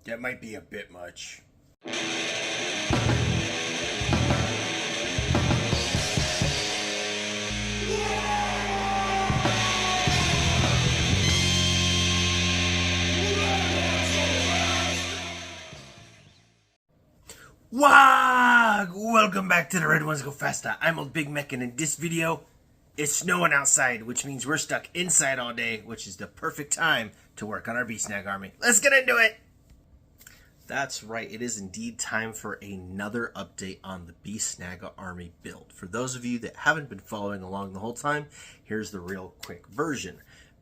That might be a bit much. Wag! Welcome back to the Red Ones Go Faster. I'm old Big Mek, and in this video, it's snowing outside, which means we're stuck inside all day, which is the perfect time to work on our Beastsnagga Army. Let's get into it! That's right, it is indeed time for another update on the Beastsnagga Army Build. For those of you that haven't been following along the whole time, here's the real quick version.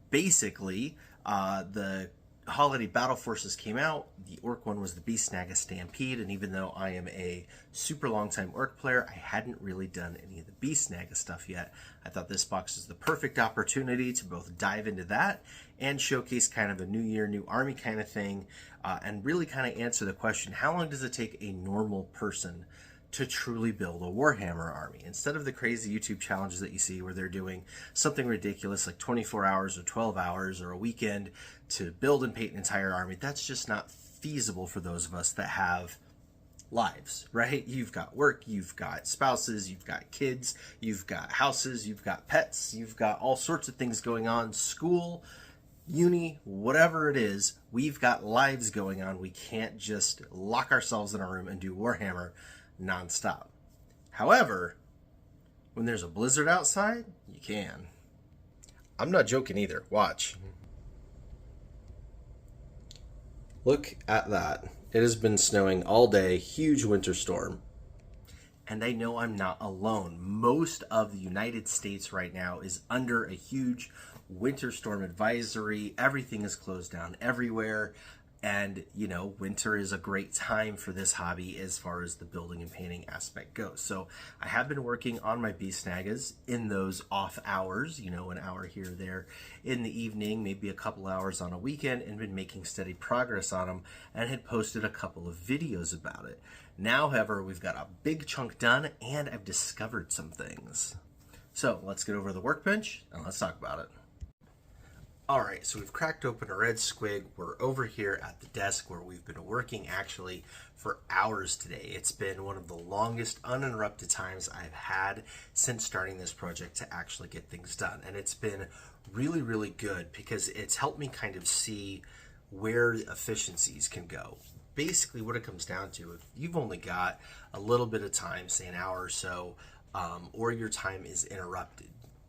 Basically, the Holiday Battle Forces came out. The Orc one was the Beastsnagga Stampede, and even though I am a super long time Orc player, I hadn't really done any of the Beastsnagga stuff yet. I thought this box is the perfect opportunity to both dive into that and showcase kind of a new year, new army kind of thing, and really kind of answer the question, how long does it take a normal person to truly build a Warhammer army? Instead of the crazy YouTube challenges that you see where they're doing something ridiculous like 24 hours or 12 hours or a weekend to build and paint an entire army, that's just not feasible for those of us that have lives, right? You've got work, you've got spouses, you've got kids, you've got houses, you've got pets, you've got all sorts of things going on, school, uni, whatever it is, we've got lives going on. We can't just lock ourselves in a room and do Warhammer non-stop. However, when there's a blizzard outside, you can. I'm not joking either. Watch. Look at that. It has been snowing all day, huge winter storm. And I know I'm not alone. Most of the United States right now is under a huge winter storm advisory. Everything is closed down everywhere. And, you know, winter is a great time for this hobby as far as the building and painting aspect goes. So I have been working on my Beastsnaggas in those off hours, you know, an hour here or there in the evening, maybe a couple hours on a weekend, and been making steady progress on them and had posted a couple of videos about it. Now, however, we've got a big chunk done and I've discovered some things. So let's get over to the workbench and let's talk about it. Alright, so we've cracked open a red squig. We're over here at the desk where we've been working actually for hours today. It's been one of the longest uninterrupted times I've had since starting this project to actually get things done. And it's been really, really good because it's helped me kind of see where efficiencies can go. Basically what it comes down to, if you've only got a little bit of time, say an hour or so, or your time is interrupted,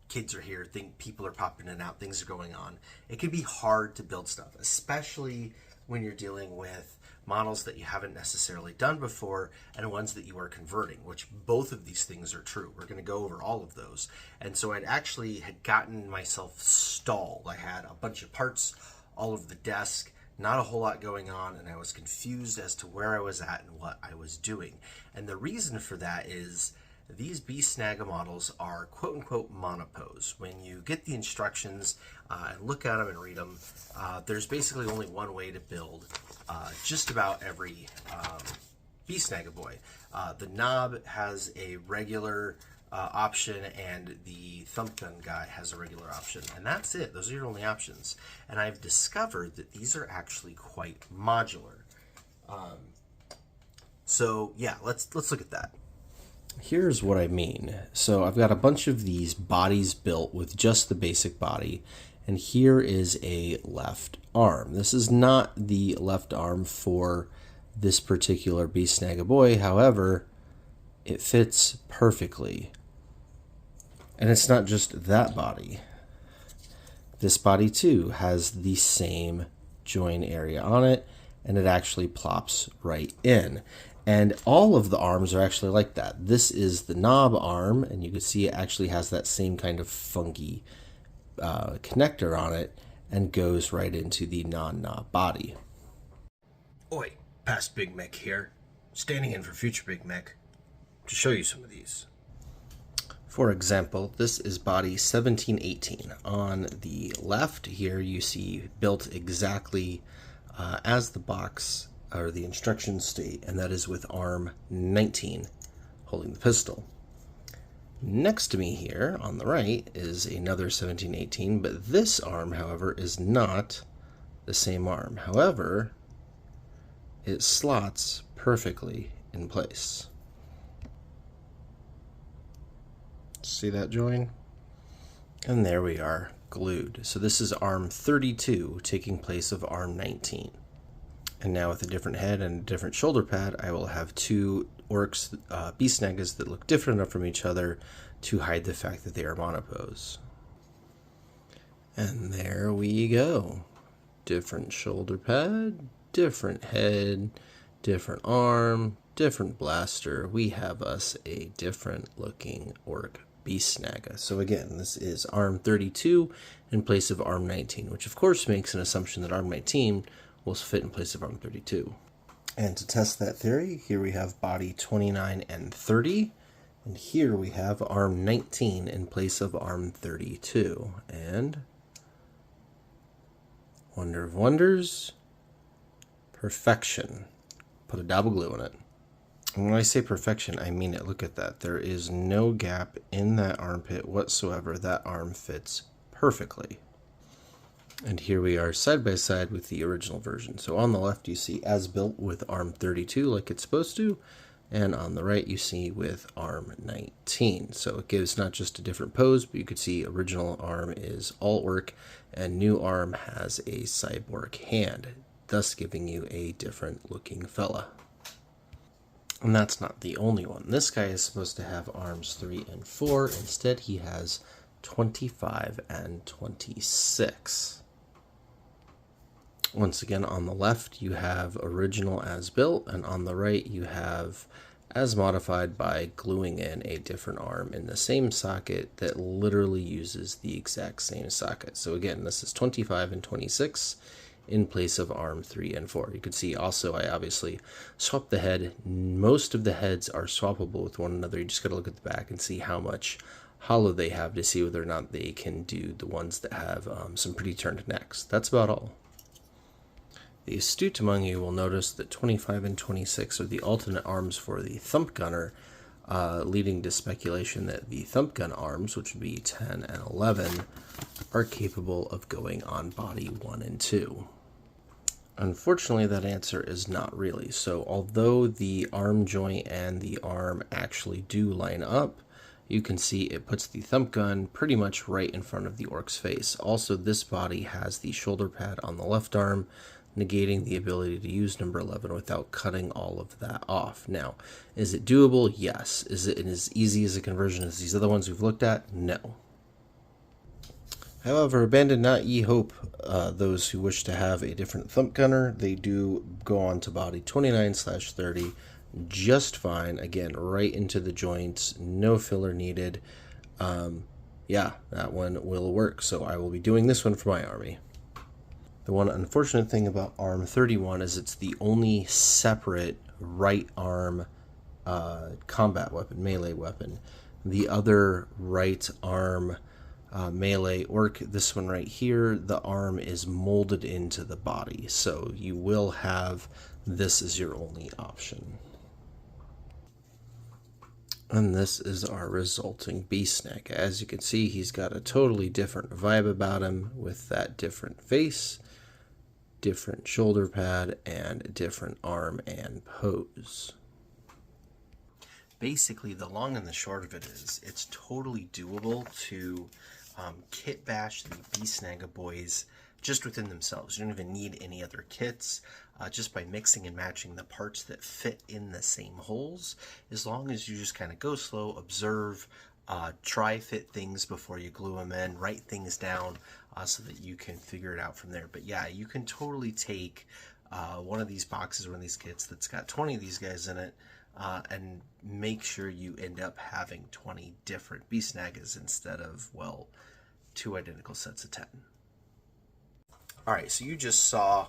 kids are here, people are popping in and out, things are going on, it can be hard to build stuff, especially when you're dealing with models that you haven't necessarily done before and ones that you are converting, which both of these things are true. We're going to go over all of those. And so I'd actually had gotten myself stalled. I had a bunch of parts all over the desk, not a whole lot going on, and I was confused as to where I was at and what I was doing. And the reason for that is these Beastsnagga models are quote-unquote monopose. When you get the instructions and look at them and read them, there's basically only one way to build just about every Beastsnagga boy. The knob has a regular option and the thump gun guy has a regular option, and that's it. Those are your only options. And I've discovered that these are actually quite modular. So yeah, let's look at that. Here's what I mean. So I've got a bunch of these bodies built with just the basic body, and here is a left arm. This is not the left arm for this particular Beastsnagga boy, however, it fits perfectly. And it's not just that body. This body too has the same join area on it, and it actually plops right in. And all of the arms are actually like that. This is the knob arm, and you can see it actually has that same kind of funky connector on it and goes right into the non-knob body. Oi, past Big Mek here, standing in for future Big Mek to show you some of these. For example, this is body 1718. On the left here you see built exactly as the box or the instructions state, and that is with arm 19 holding the pistol. Next to me here on the right is another 1718, but this arm, however, is not the same arm. However, it slots perfectly in place. See that join? And there we are, glued. So this is arm 32 taking place of arm 19. And now with a different head and a different shoulder pad, I will have two orcs, Beastsnaggas that look different enough from each other to hide the fact that they are monopose. And there we go. Different shoulder pad, different head, different arm, different blaster. We have us a different looking orc Beastsnagga. So again, this is arm 32 in place of arm 19, which of course makes an assumption that arm 19 will fit in place of arm 32. And to test that theory, here we have body 29 and 30, and here we have arm 19 in place of arm 32. And wonder of wonders, perfection. Put a dab of glue in it. And when I say perfection, I mean it. Look at that. There is no gap in that armpit whatsoever. That arm fits perfectly. And here we are side by side with the original version. So on the left you see as built with arm 32 like it's supposed to, and on the right you see with arm 19. So it gives not just a different pose, but you could see original arm is all orc and new arm has a cyborg hand, thus giving you a different looking fella. And that's not the only one. This guy is supposed to have arms 3 and 4. Instead he has 25 and 26. Once again, on the left you have original as built, and on the right you have as modified by gluing in a different arm in the same socket that literally uses the exact same socket. So again, this is 25 and 26 in place of arm 3 and 4. You can see also I obviously swapped the head. Most of the heads are swappable with one another. You just got to look at the back and see how much hollow they have to see whether or not they can do the ones that have some pretty turned necks. That's about all. The astute among you will notice that 25 and 26 are the alternate arms for the thump gunner, leading to speculation that the thump gun arms, which would be 10 and 11, are capable of going on body 1 and 2. Unfortunately, that answer is not really. So although the arm joint and the arm actually do line up, you can see it puts the thump gun pretty much right in front of the orc's face. Also, this body has the shoulder pad on the left arm, negating the ability to use number 11 without cutting all of that off. Now, is it doable? Yes. Is it as easy as a conversion as these other ones we've looked at? No. However, abandon not ye hope, those who wish to have a different thump gunner. They do go on to body 29/30 just fine. Again, right into the joints, no filler needed. Yeah, that one will work. So I will be doing this one for my army. The one unfortunate thing about arm 31 is it's the only separate right arm combat weapon, melee weapon. The other right arm melee orc, this one right here, the arm is molded into the body. So you will have this as your only option. And this is our resulting Beastsnagga. As you can see, he's got a totally different vibe about him with that different face, different shoulder pad, and different arm and pose. Basically, the long and the short of it is, it's totally doable to kit bash the Beastsnagga boys just within themselves. You don't even need any other kits. Just by mixing and matching the parts that fit in the same holes, as long as you just kind of go slow, observe, try fit things before you glue them in, write things down so that you can figure it out from there. But yeah, you can totally take one of these boxes, one of these kits that's got 20 of these guys in it, and make sure you end up having 20 different Beastsnaggas instead of, well, 2 identical sets of 10. Alright, so you just saw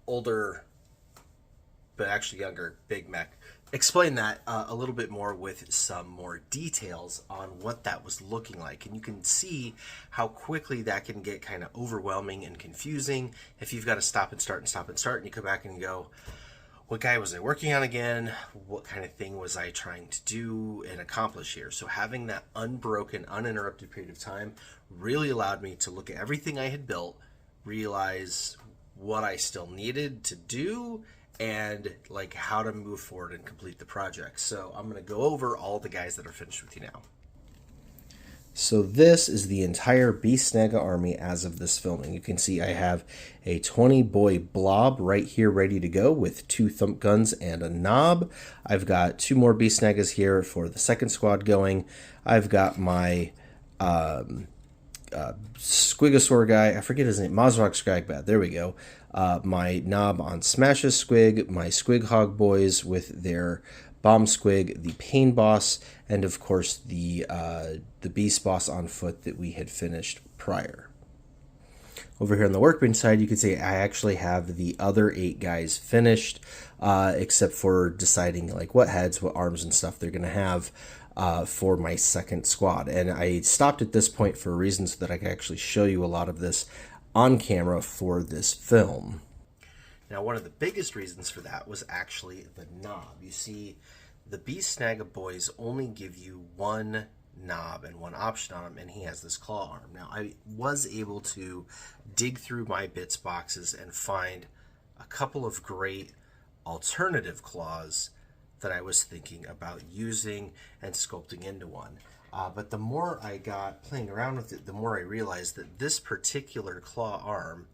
older, but actually younger, Big Mek. Explain that a little bit more with some more details on what that was looking like. And you can see how quickly that can get kind of overwhelming and confusing if you've got to stop and start and stop and start, and you come back and you go, what guy was I working on again? What kind of thing was I trying to do and accomplish here? So having that unbroken, uninterrupted period of time really allowed me to look at everything I had built, realize what I still needed to do and like how to move forward and complete the project. So I'm going to go over all the guys that are finished with you now. So this is the entire Beastsnagga army as of this filming. You can see I have a 20 boy blob right here ready to go with 2 thump guns and a knob. I've got 2 more Beastsnaggas here for the second squad going. I've got my Squigosaur guy, I forget his name, Mazrock Scragbad, there we go. My knob on Smash's Squig, my Squig Hog boys with their Bomb Squig, the Pain Boss, and of course the Beast Boss on foot that we had finished prior. Over here on the workbench side, you could say I actually have the other 8 guys finished, except for deciding like what heads, what arms and stuff they're going to have for my second squad. And I stopped at this point for a reason so that I could actually show you a lot of this on camera for this film. Now, one of the biggest reasons for that was actually the knob. You see, the Beastsnagga boys only give you 1 knob and 1 option on him, and he has this claw arm. Now, I was able to dig through my bits boxes and find a couple of great alternative claws that I was thinking about using and sculpting into one. But the more I got playing around with it, the more I realized that this particular claw arm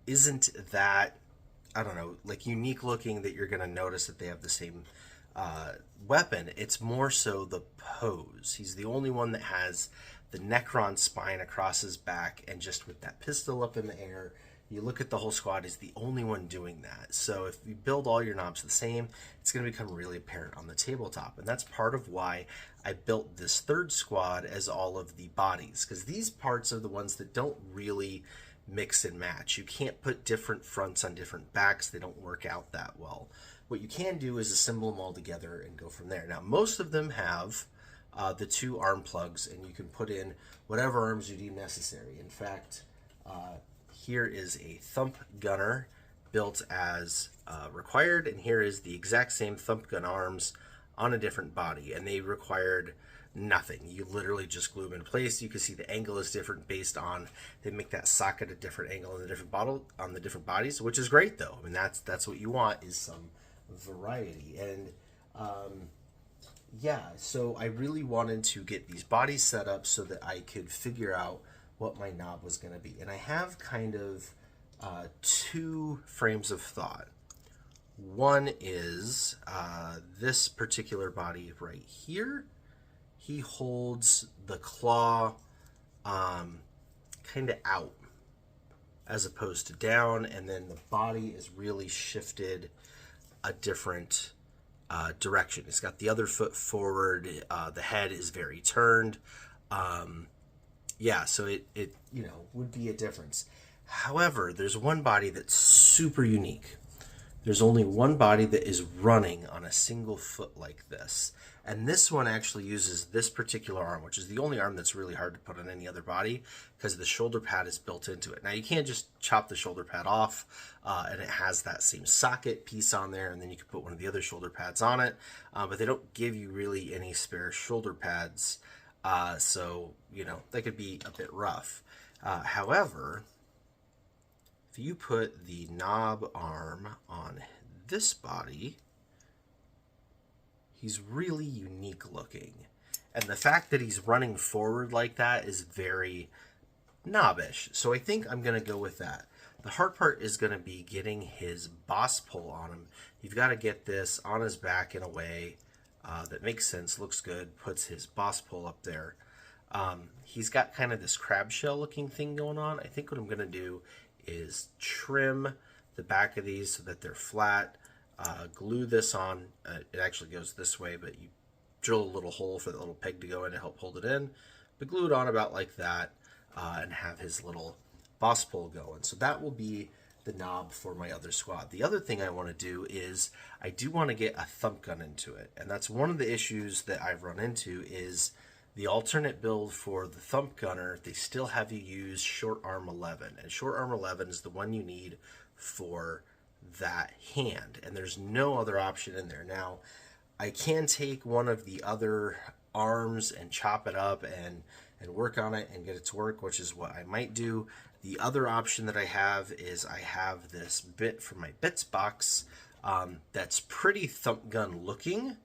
isn't that, I don't know, like unique looking that you're going to notice that they have the same weapon. It's more so the pose. He's the only one that has the Necron spine across his back, and just with that pistol up in the air, you look at the whole squad, he's the only one doing that. So if you build all your knobs the same, it's going to become really apparent on the tabletop. And that's part of why I built this third squad as all of the bodies, because these parts are the ones that don't really mix and match. You can't put different fronts on different backs. They don't work out that well. What you can do is assemble them all together and go from there. Now, most of them have the 2 arm plugs, and you can put in whatever arms you deem necessary. In fact, here is a thump gunner built as required, and here is the exact same thump gun arms on a different body, and they required nothing. You literally just glue them in place. You can see the angle is different based on, they make that socket a different angle on the different on the different bodies, which is great though. I mean, that's what you want, is some variety. And yeah, so I really wanted to get these bodies set up so that I could figure out what my knob was going to be. And I have kind of 2 frames of thought. One is this particular body right here. He holds the claw kind of out as opposed to down, and then the body is really shifted a different direction. It's got the other foot forward. The head is very turned. Yeah, so it you know, would be a difference. However, there's one body that's super unique. There's only one body that is running on a single foot like this. And this one actually uses this particular arm, which is the only arm that's really hard to put on any other body because the shoulder pad is built into it. Now, you can't just chop the shoulder pad off, and it has that same socket piece on there, and then you can put one of the other shoulder pads on it. But they don't give you really any spare shoulder pads, so, you know, that could be a bit rough. However, if you put the knob arm on this body, he's really unique looking. And the fact that he's running forward like that is very knobbish. So I think I'm going to go with that. The hard part is going to be getting his boss pull on him. You've got to get this on his back in a way that makes sense, looks good, puts his boss pull up there. He's got kind of this crab shell looking thing going on. I think what I'm going to do is trim the back of these so that they're flat, glue this on. It actually goes this way, but you drill a little hole for the little peg to go in to help hold it in, but glue it on about like that, and have his little boss pull going. So that will be the knob for my other squad. The other thing I want to do is I do want to get a thump gun into it, and that's one of the issues that I've run into is the alternate build for the thump gunner. They still have you use short arm 11, and short arm 11 is the one you need for that hand, and there's no other option in there. Now, I can take one of the other arms and chop it up and work on it and get it to work, which is what I might do. The other option that I have is I have this bit from my bits box that's pretty thump gun looking,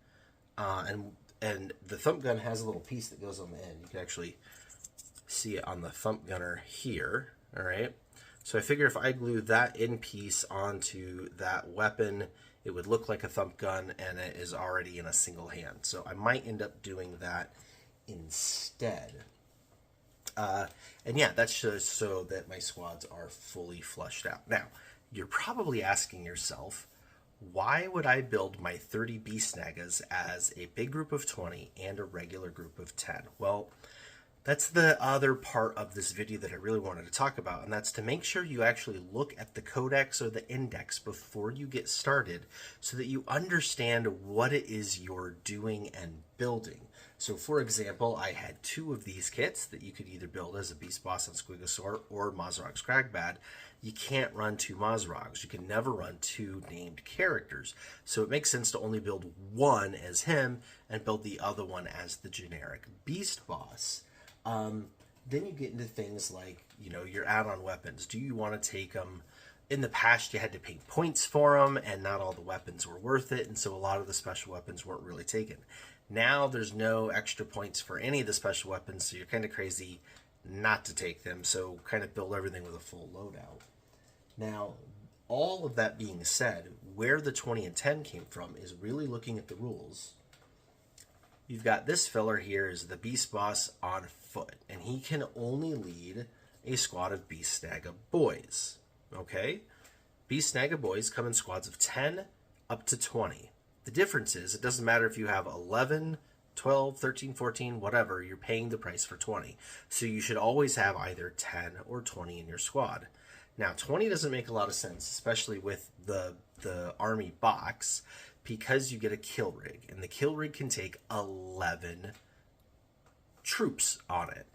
and the thump gun has a little piece that goes on the end. You can actually see it on the thump gunner here. All right. So I figure if I glue that in piece onto that weapon, it would look like a thump gun, and it is already in a single hand. So I might end up doing that instead. And yeah, that's just so that my squads are fully flushed out. Now, you're probably asking yourself, why would I build my 30 Beastsnaggas as a big group of 20 and a regular group of 10? Well, that's the other part of this video that I really wanted to talk about, and that's to make sure you actually look at the codex or the index before you get started so that you understand what it is you're doing and building. So for example, I had 2 of these kits that you could either build as a Beast Boss on Squigosaur or Mazrog Scragbad. You can't run 2 Mazrogs. You can never run 2 named characters. So it makes sense to only build one as him and build the other one as the generic Beast Boss. Then you get into things like, you know, your add-on weapons. Do you want to take them? In the past, you had to pay points for them, and not all the weapons were worth it, and so a lot of the special weapons weren't really taken. Now there's no extra points for any of the special weapons, so you're kind of crazy not to take them, so kind of build everything with a full loadout. Now, all of that being said, where the 20 and 10 came from is really looking at the rules. You've got this filler here is the Beast Boss on foot, and he can only lead a squad of Beastsnagga boys. Okay? Beastsnagga boys come in squads of 10 up to 20. The difference is it doesn't matter if you have 11, 12, 13, 14, whatever, you're paying the price for 20. So you should always have either 10 or 20 in your squad. Now, 20 doesn't make a lot of sense, especially with the army box, because you get a kill rig, and the kill rig can take 11 troops on it.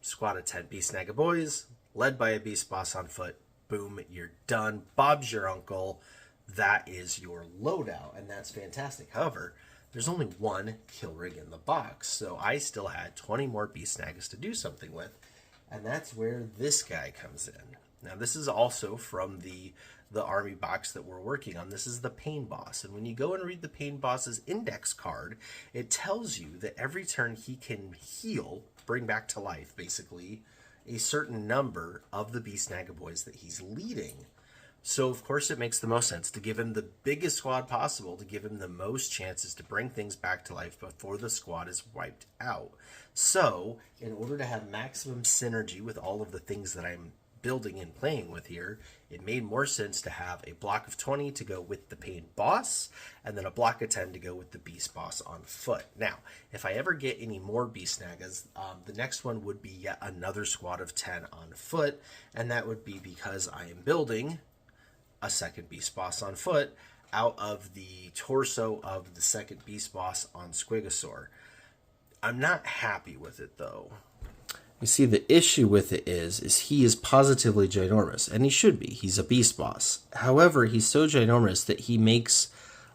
Squad of 10 Beastsnagga boys, led by a Beast Boss on foot. Boom, you're done. Bob's your uncle. That is your loadout, and that's fantastic. However, there's only one kill rig in the box, so I still had 20 more Beastsnaggas to do something with, and that's where this guy comes in. Now, this is also from the army box that we're working on. This is the Pain Boss, and when you go and read the Pain Boss's index card, it tells you that every turn he can heal, bring back to life, basically, a certain number of the Beastsnagga boys that he's leading. So, of course, it makes the most sense to give him the biggest squad possible, to give him the most chances to bring things back to life before the squad is wiped out. So, in order to have maximum synergy with all of the things that I'm building and playing with here, it made more sense to have a block of 20 to go with the Pain Boss, and then a block of 10 to go with the Beast Boss on foot. Now, if I ever get any more Beastsnaggas, the next one would be yet another squad of 10 on foot, and that would be because I am building a second Beast Boss on foot out of the torso of the second Beast Boss on Squigosaur. I'm not happy with it, though. You see, the issue with it is he is positively ginormous, and he should be. He's a Beast Boss. However, he's so ginormous that he makes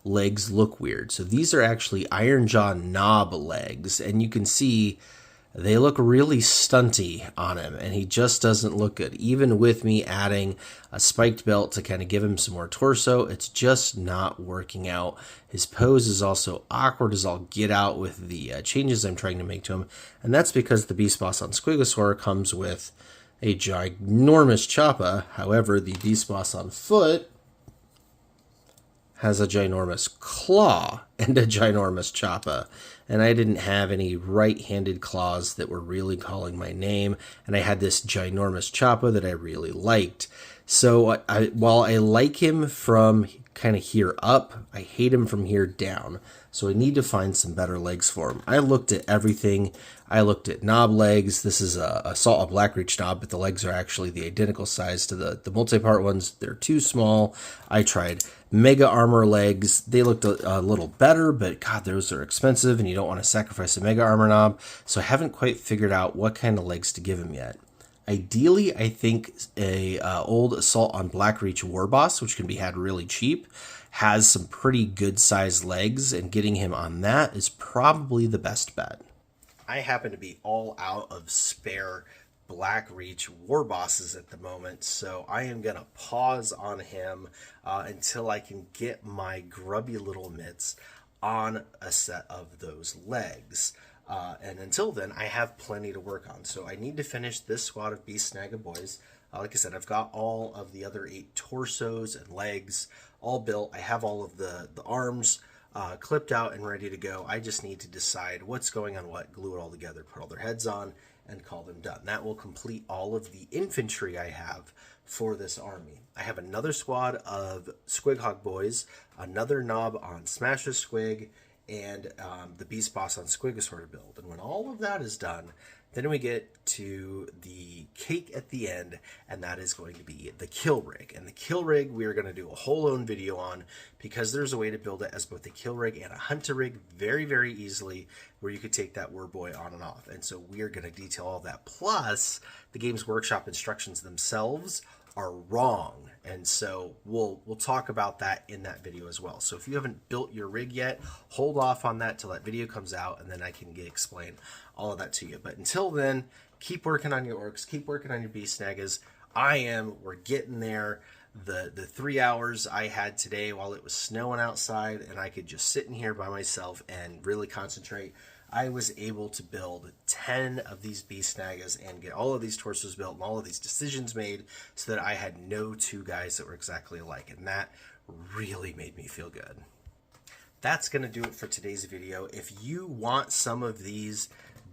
legs look weird. So these are actually Iron Jaw knob legs, and you can see they look really stunty on him, and he just doesn't look good. Even with me adding a spiked belt to kind of give him some more torso, it's just not working out. His pose is also awkward as all get out with the changes I'm trying to make to him, and that's because the Beast Boss on Squigosaur comes with a ginormous choppa. However, the Beast Boss on foot has a ginormous claw and a ginormous choppa. And I didn't have any right-handed claws that were really calling my name. And I had this ginormous choppa that I really liked. So while I like him from kind of here up, I hate him from here down. So I need to find some better legs for him. I looked at everything. I looked at knob legs. This is a Assault Blackreach knob, but the legs are actually the identical size to the multi-part ones. They're too small. I tried Mega Armor legs. They looked a little better, but God, those are expensive, and you don't want to sacrifice a Mega Armor knob. So I haven't quite figured out what kind of legs to give him yet. Ideally, I think a old Assault on Blackreach Warboss, which can be had really cheap, has some pretty good sized legs, and getting him on that is probably the best bet. I happen to be all out of spare Black Reach war bosses at the moment, so I am going to pause on him until I can get my grubby little mitts on a set of those legs. And until then, I have plenty to work on. So I need to finish this squad of Beastsnagga boys. Like I said, I've got all of the other 8 torsos and legs all built. I have all of the arms clipped out and ready to go. I just need to decide what's going on what, glue it all together, put all their heads on, and call them done. That will complete all of the infantry I have for this army. I have another squad of Squighog boys, another knob on Smash a Squig, and the Beast Boss on Squigosaur build. And when all of that is done, then we get to the cake at the end, and that is going to be the kill rig. And the kill rig we are going to do a whole own video on, because there's a way to build it as both a kill rig and a hunter rig very, very easily, where you could take that Warboy on and off. And so we are going to detail all that. Plus, the Games Workshop instructions themselves are wrong, and so we'll talk about that in that video as well. So if you haven't built your rig yet, hold off on that till that video comes out, and then I can explain all of that to you. But until then, keep working on your orcs, keep working on your Beastsnaggas. We're getting there. The 3 hours I had today while it was snowing outside and I could just sit in here by myself and really concentrate, I was able to build 10 of these Beastsnaggas and get all of these torsos built and all of these decisions made so that I had no 2 guys that were exactly alike, and that really made me feel good. That's going to do it for today's video. If you want some of these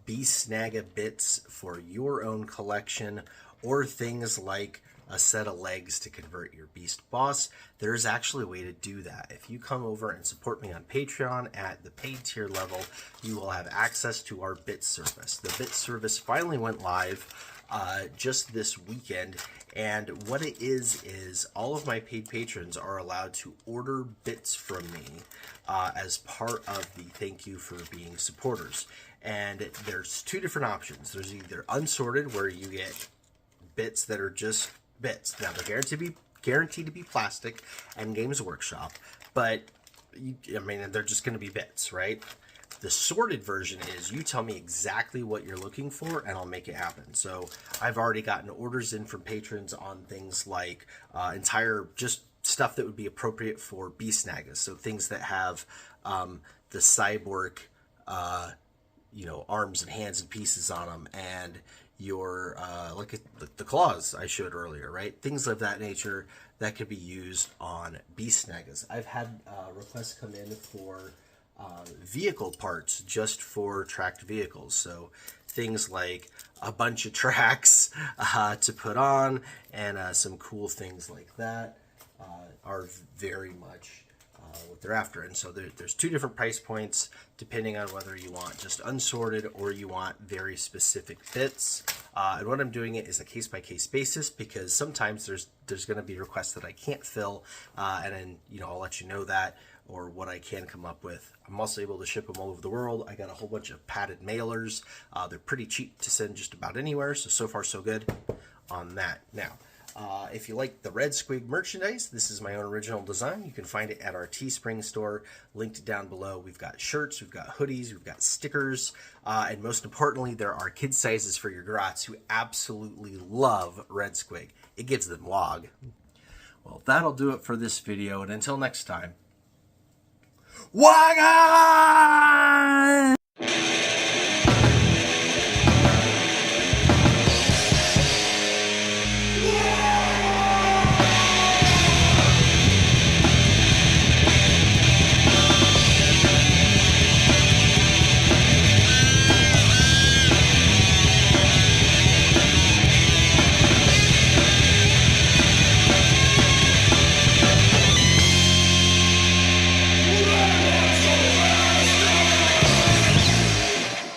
Beastsnagga bits for your own collection, or things like a set of legs to convert your beast boss, there's actually a way to do that. If you come over and support me on Patreon at the paid tier level, you will have access to our bit service. The bit service finally went live just this weekend, and what it is all of my paid patrons are allowed to order bits from me as part of the thank you for being supporters. And there's 2 different options. There's either unsorted, where you get bits that are just bits. Now, they're guaranteed to be plastic and Games Workshop, but I mean, they're just going to be bits, right? The sorted version is you tell me exactly what you're looking for and I'll make it happen. So I've already gotten orders in from patrons on things like entire just stuff that would be appropriate for Beastsnaggas. So things that have the cyborg arms and hands and pieces on them, and your like the claws I showed earlier, right? Things of that nature that could be used on Beastsnaggas. I've had requests come in for vehicle parts just for tracked vehicles, so things like a bunch of tracks to put on, and some cool things like that are very much what they're after. And so there's 2 different price points depending on whether you want just unsorted or you want very specific bits. And what I'm doing it is a case-by-case basis, because sometimes there's going to be requests that I can't fill, and then I'll let you know that, or what I can come up with. I'm also able to ship them all over the world. I got a whole bunch of padded mailers. They're pretty cheap to send just about anywhere, so far so good on that. Now, if you like the Red Squig merchandise, this is my own original design. You can find it at our Teespring store, linked down below. We've got shirts, we've got hoodies, we've got stickers, and most importantly, there are kid sizes for your grots who absolutely love Red Squig. It gives them log. Well, that'll do it for this video, and until next time, Wagon!